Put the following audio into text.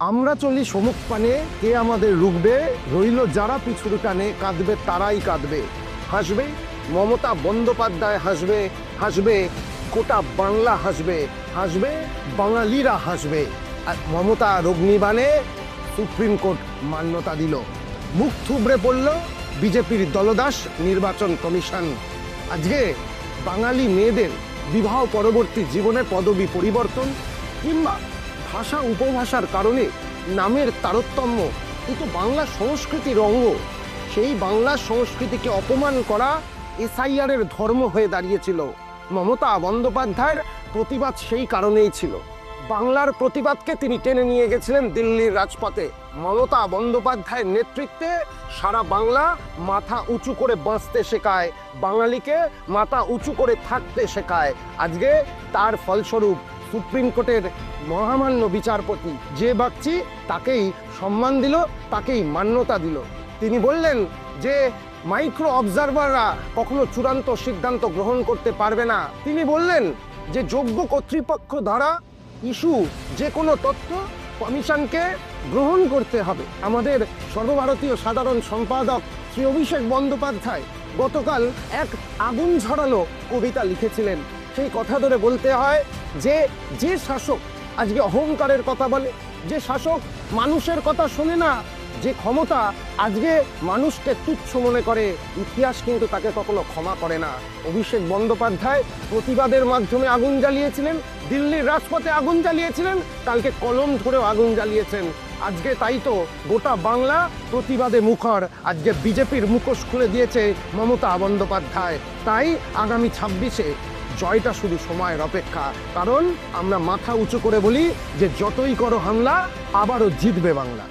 আমরা চলি সমুখ পানে, কে আমাদের রুখবে? রইল যারা পিছুর টানে, কাঁদবে তারাই কাঁদবে। হাসবে মমতা বন্দ্যোপাধ্যায়, হাসবে হাসবে গোটা বাংলা, হাসবে হাসবে বাঙালিরা, হাসবে। আর মমতা অগ্নিবাণে সুপ্রিম কোর্ট মান্যতা দিল। মুখ থুবড়ে পড়ল বিজেপির দলদাস নির্বাচন কমিশন। আজকে বাঙালি মেয়েদের বিবাহ পরবর্তী জীবনে পদবি পরিবর্তন কিংবা ভাষা উপভাষার কারণে নামের তারতম্য, কিন্তু বাংলা সংস্কৃতির অঙ্গ। সেই বাংলা সংস্কৃতিকে অপমান করা এসআইআরের ধর্ম হয়ে দাঁড়িয়েছিল। মমতা বন্দ্যোপাধ্যায়ের প্রতিবাদ সেই কারণেই ছিল। বাংলার প্রতিবাদকে তিনি টেনে নিয়ে গেছিলেন দিল্লির রাজপথে। মমতা বন্দ্যোপাধ্যায়ের নেতৃত্বে সারা বাংলা মাথা উঁচু করে বাঁচতে শেখায়, বাঙালিকে মাথা উঁচু করে থাকতে শেখায়। আজকে তার ফলস্বরূপ সুপ্রিম কোর্টের মহামান্য বিচারপতি যে বাগচি তাকেই সম্মান দিল, তাকেই মান্যতা দিল। তিনি বললেন যে মাইক্রো অবজারভাররা কখনো চূড়ান্ত সিদ্ধান্ত গ্রহণ করতে পারবে না। তিনি বললেন যে যোগ্য কর্তৃপক্ষ দ্বারা ইস্যু যে কোনো তথ্য কমিশনকে গ্রহণ করতে হবে। আমাদের সর্বভারতীয় সাধারণ সম্পাদক শ্রী অভিষেক বন্দ্যোপাধ্যায় গতকাল এক আগুন ঝরানো কবিতা লিখেছিলেন। সেই কথা ধরে বলতে হয় যে যে শাসক আজকে অহংকারের কথা বলে, যে শাসক মানুষের কথা শোনে না, যে ক্ষমতা আজকে মানুষকে তুচ্ছ মনে করে, ইতিহাস কিন্তু তাকে কখনো ক্ষমা করে না। অভিষেক বন্দ্যোপাধ্যায় প্রতিবাদের মাধ্যমে আগুন জ্বালিয়েছিলেন, দিল্লির রাজপথে আগুন জ্বালিয়েছিলেন, কালকে কলম ধরেও আগুন জ্বালিয়েছেন। আজকে তাই তো গোটা বাংলা প্রতিবাদে মুখর। আজকে বিজেপির মুখোশ খুলে দিয়েছে মমতা বন্দ্যোপাধ্যায়। তাই আগামী 26-এ জয়টা শুধু সময়ের অপেক্ষা। কারণ আমরা মাথা উঁচু করে বলি যে যতই করো হামলা, আবারও জিতবে বাংলা।